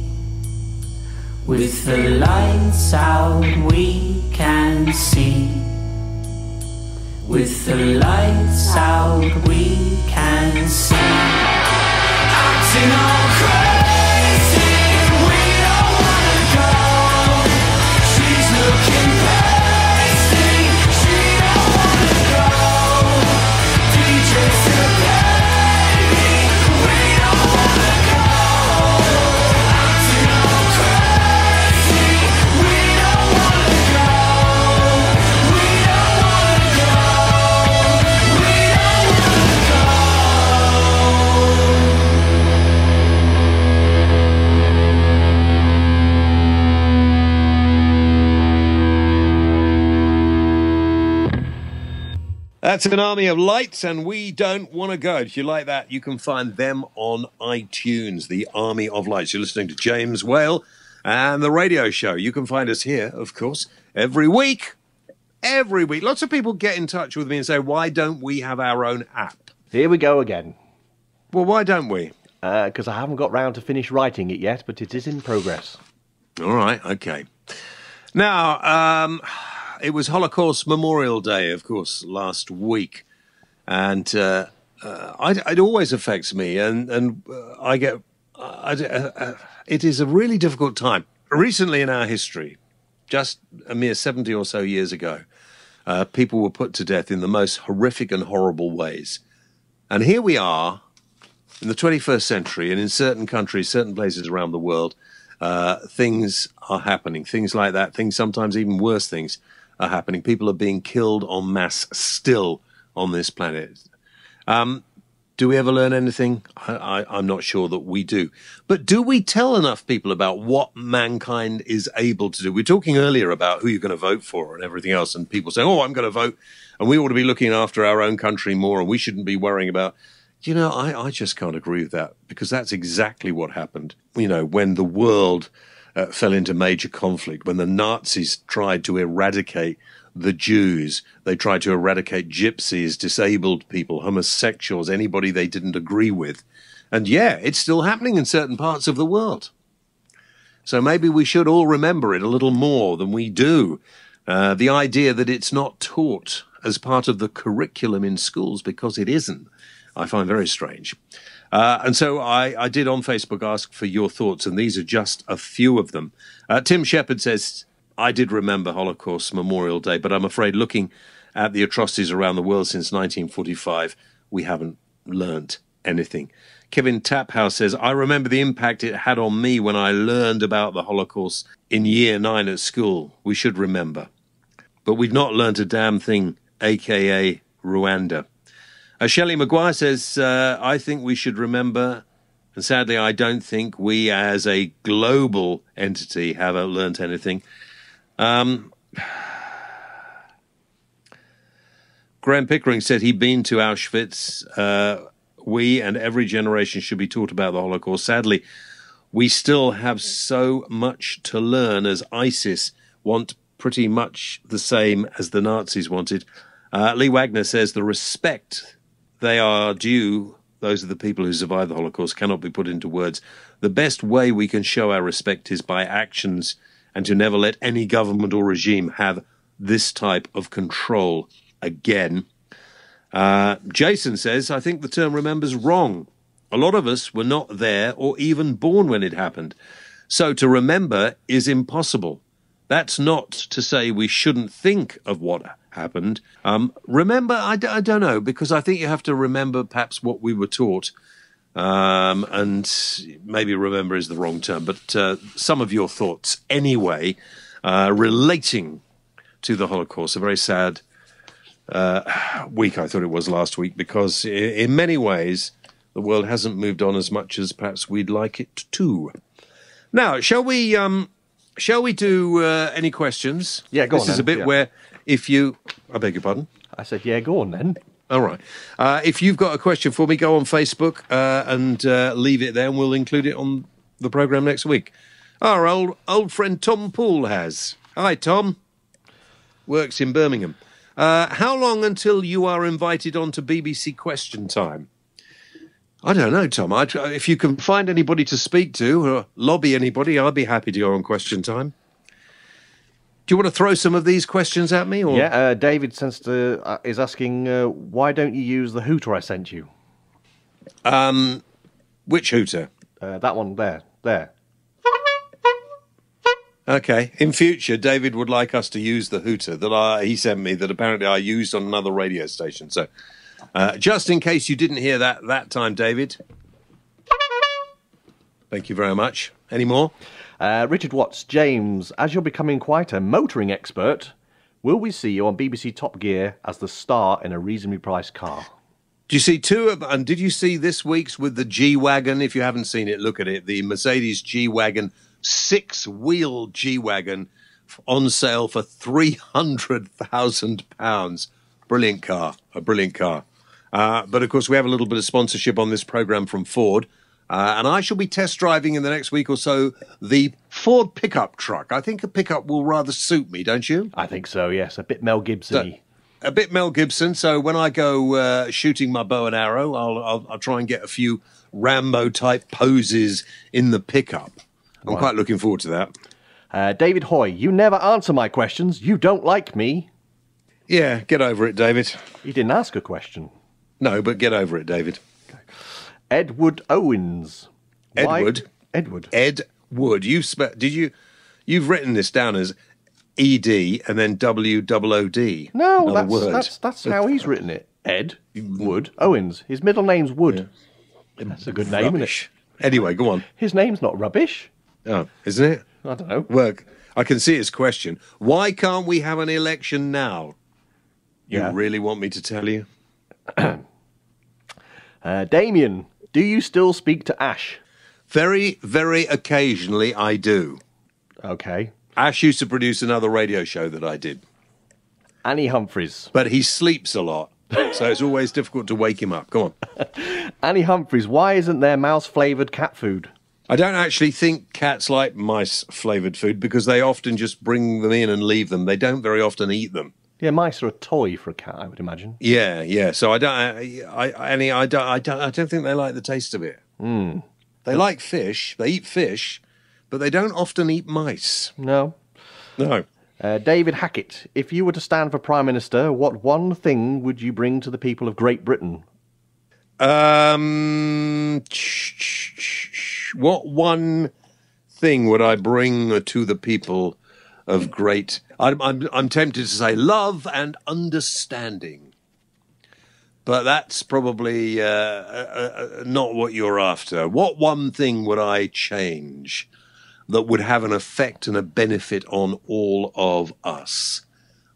With the lights out we can see. With the lights out we can see. Acting all crazy, we don't wanna go. She's looking pasty, she don't wanna go. DJ's a baby, we don't wanna go. Acting all crazy, we don't wanna go. We don't wanna go. We don't wanna go. That's an Army of Lights, and we don't want to go. If you like that, you can find them on iTunes, the Army of Lights. You're listening to James Whale and the radio show. You can find us here, of course, every week. Every week. Lots of people get in touch with me and say, why don't we have our own app? Here we go again. Well, why don't we? Because I haven't got round to finish writing it yet, but it is in progress. All right, okay. Now, it was Holocaust Memorial Day, of course, last week, and it always affects me, and I get. It is a really difficult time. Recently in our history, just a mere 70 or so years ago, people were put to death in the most horrific and horrible ways, and here we are in the 21st century, and in certain countries, certain places around the world, things are happening. Things like that. Things, sometimes even worse things, are happening. People are being killed en masse still on this planet. Do we ever learn anything? I'm not sure that we do. But do we tell enough people about what mankind is able to do? We were talking earlier about who you're going to vote for and everything else, and people saying, oh, I'm going to vote, and we ought to be looking after our own country more, and we shouldn't be worrying about... You know, I just can't agree with that, because that's exactly what happened. You know, when the world fell into major conflict, when the Nazis tried to eradicate the Jews, they tried to eradicate gypsies, disabled people, homosexuals, anybody they didn't agree with. And yeah, it's still happening in certain parts of the world. So maybe we should all remember it a little more than we do. The idea that it's not taught as part of the curriculum in schools, because it isn't, I find very strange. And so I did on Facebook ask for your thoughts, and these are just a few of them. Tim Shepherd says, I did remember Holocaust Memorial Day, but I'm afraid looking at the atrocities around the world since 1945, we haven't learnt anything. Kevin Taphouse says, I remember the impact it had on me when I learned about the Holocaust in year 9 at school. We should remember. But we've not learnt a damn thing, a.k.a. Rwanda. Shelley Maguire says, I think we should remember, and sadly I don't think we as a global entity have learnt anything. Graham Pickering said he'd been to Auschwitz. We and every generation should be taught about the Holocaust. Sadly, we still have so much to learn, as ISIS want pretty much the same as the Nazis wanted. Lee Wagner says the respect they are due, those are the people who survived the Holocaust, cannot be put into words. The best way we can show our respect is by actions, and to never let any government or regime have this type of control again. Jason says, I think the term remember's wrong. A lot of us were not there or even born when it happened. So to remember is impossible. That's not to say we shouldn't think of what happened. Remember, I don't know, because I think you have to remember perhaps what we were taught. And maybe remember is the wrong term, but some of your thoughts anyway, relating to the Holocaust. A very sad week, I thought it was last week, because in many ways the world hasn't moved on as much as perhaps we'd like it to. Now, shall we do any questions? Yeah, go on. This is a bit where if you... I beg your pardon? I said, yeah, go on then. All right. If you've got a question for me, go on Facebook and leave it there, and we'll include it on the programme next week. Our old friend Tom Poole has. Hi, Tom. Works in Birmingham. How long until you are invited on to BBC Question Time? I don't know, Tom. If you can find anybody to speak to or lobby anybody, I'd be happy to go on Question Time. Do you want to throw some of these questions at me? Or? Yeah, David is asking, why don't you use the hooter I sent you? Which hooter? That one there. Okay. In future, David would like us to use the hooter that he sent me that apparently I used on another radio station. So just in case you didn't hear that time, David. Thank you very much. Any more? Richard Watts, James, as you're becoming quite a motoring expert, will we see you on BBC Top Gear as the star in a reasonably priced car? Do you see and did you see this week's with the G-Wagon? If you haven't seen it, look at it. The Mercedes G-Wagon, 6-wheel G-Wagon on sale for £300,000. Brilliant car, a brilliant car. But of course, we have a little bit of sponsorship on this program from Ford. And I shall be test driving in the next week or so the Ford pickup truck. I think a pickup will rather suit me, don't you? I think so, yes. A bit Mel Gibson-y. A bit Mel Gibson. So when I go shooting my bow and arrow, I'll try and get a few Rambo-type poses in the pickup. I'm quite looking forward to that. David Hoy, you never answer my questions. You don't like me. Yeah, get over it, David. He didn't ask a question. No, but get over it, David. Edward Owens. Edward? Edward. Ed Wood. You've written this down as ED and then WOOD. No, that's how he's written it. Ed Wood Owens. His middle name's Wood. Yeah. That's a good name, isn't it? Anyway, go on. His name's not rubbish. Oh, isn't it? I don't know. Well, I can see his question. Why can't we have an election now? You really want me to tell you? Damien, do you still speak to Ash? Very, very occasionally I do. Okay. Ash used to produce another radio show that I did. Annie Humphreys. But he sleeps a lot, so it's always difficult to wake him up. Go on. Annie Humphreys, why isn't there mouse-flavoured cat food? I don't actually think cats like mice-flavoured food because they often just bring them in and leave them. They don't very often eat them. Yeah, mice are a toy for a cat, I would imagine. Yeah. So I don't think they like the taste of it. Mm. They like fish. They eat fish, but they don't often eat mice. No. David Hackett, if you were to stand for Prime Minister, what one thing would you bring to the people of Great Britain? What one thing would I bring to the people of Great? I'm tempted to say love and understanding, but that's probably not what you're after. What one thing would I change that would have an effect and a benefit on all of us?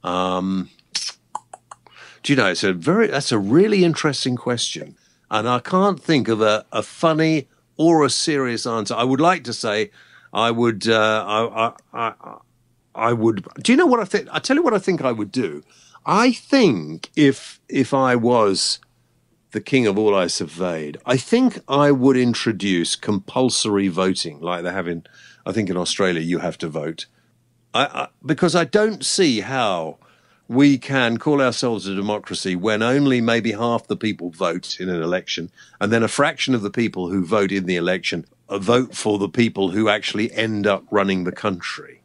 Do you know, that's a really interesting question, and I can't think of a funny or a serious answer. I would like to say I would. I would. Do you know what I think? I tell you what I think I would do. I think if I was the king of all I surveyed, I think I would introduce compulsory voting, like they have in, I think in Australia, you have to vote. Because I don't see how we can call ourselves a democracy when only maybe half the people vote in an election, and then a fraction of the people who vote in the election vote for the people who actually end up running the country.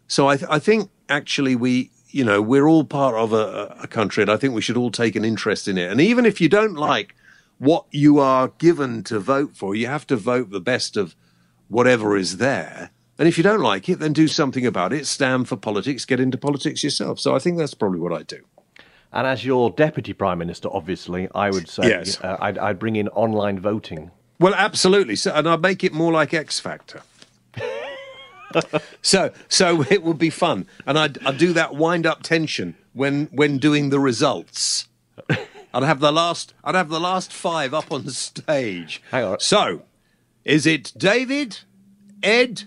So I think actually we're all part of a country, and I think we should all take an interest in it. And even if you don't like what you are given to vote for, you have to vote the best of whatever is there. And if you don't like it, then do something about it. Stand for politics, get into politics yourself. So I think that's probably what I'd do. And as your deputy prime minister, obviously, I would say yes. I'd bring in online voting. Well, absolutely. So, and I'd make it more like X Factor. So it would be fun, and I'd do that wind-up tension when doing the results. I'd have the last 5 up on stage. Hang on. So, is it David, Ed,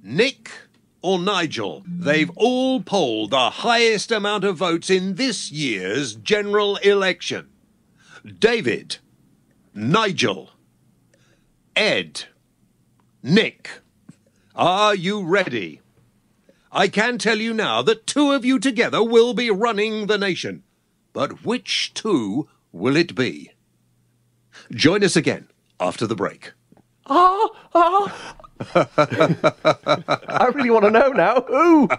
Nick, or Nigel? They've all polled the highest amount of votes in this year's general election. David, Nigel, Ed, Nick. Are you ready? I can tell you now that 2 of you together will be running the nation. But which 2 will it be? Join us again after the break. I really want to know now. Ooh.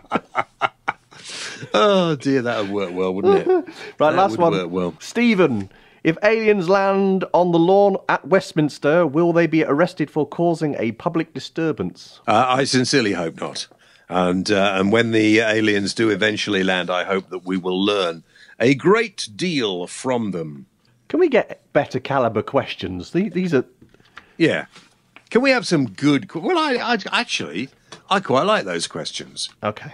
Oh dear, that would work well, wouldn't it? Right, That last would one. work well. Stephen, if aliens land on the lawn at Westminster, will they be arrested for causing a public disturbance? I sincerely hope not. And when the aliens do eventually land, I hope that we will learn a great deal from them. Can we get better caliber questions? These are... Yeah. Can we have some good... Well, I actually, I quite like those questions. Okay.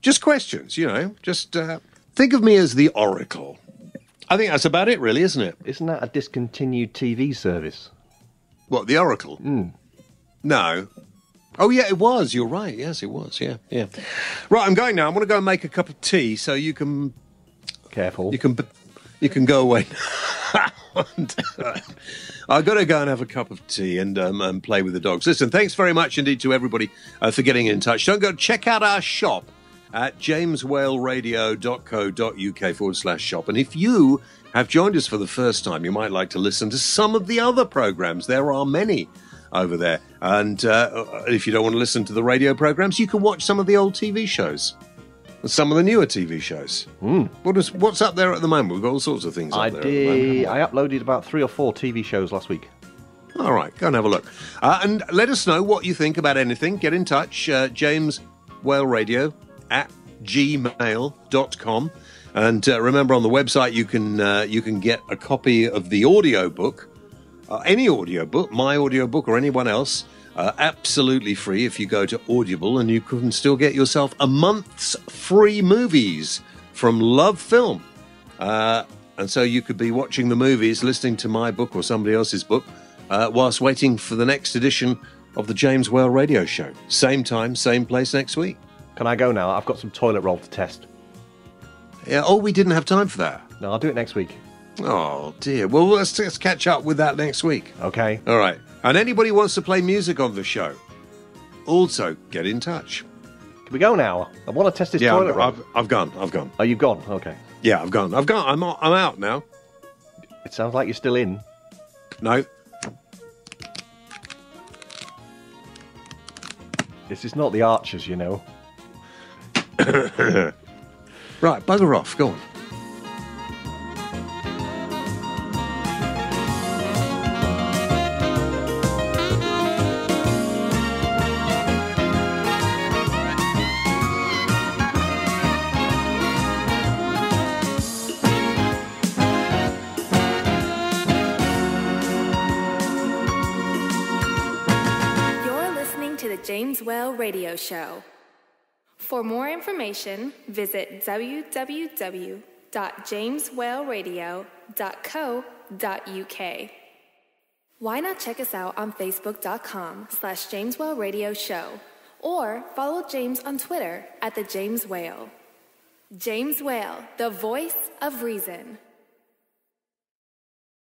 Just questions, you know. Just think of me as the oracle. I think that's about it, really, isn't it? Isn't that a discontinued TV service? What, the oracle? No. Oh, yeah, it was. You're right. Yes, it was. Yeah, yeah. Right, I'm going now. I'm going to go and make a cup of tea so you can... Careful. You can go away. And, I've got to go and have a cup of tea and play with the dogs. Listen, thanks very much indeed to everybody for getting in touch. Don't go check out our shop at jameswhaleradio.co.uk/shop. And if you have joined us for the first time, you might like to listen to some of the other programs. There are many over there. And if you don't want to listen to the radio programs, you can watch some of the old TV shows. Some of the newer TV shows. What's up there at the moment? We've got all sorts of things up there. I uploaded about 3 or 4 TV shows last week. All right, go and have a look. And let us know what you think about anything. Get in touch, jameswhaleradio@gmail.com. And remember, on the website, you can get a copy of the audiobook, any audiobook, my audiobook or anyone else, absolutely free if you go to Audible, and you can still get yourself a month's free movies from Love Film. And so you could be watching the movies, listening to my book or somebody else's book, whilst waiting for the next edition of the James Whale Radio Show. Same time, same place next week. Can I go now? I've got some toilet roll to test. Yeah, oh, we didn't have time for that. No, I'll do it next week. Oh, dear. Well, let's catch up with that next week. Okay. All right. And anybody wants to play music on the show, also get in touch. Can we go now? I want to test this toilet roll. I've gone. Oh, you've gone? Okay. Yeah, I've gone. I'm out now. It sounds like you're still in. No. This is not the Archers, you know. Right, bugger off. Go on. James Whale Radio Show. For more information, visit www.jameswhaleradio.co.uk. Why not check us out on facebook.com/James Whale Radio Show, or follow James on Twitter @the James Whale. James Whale, the voice of reason.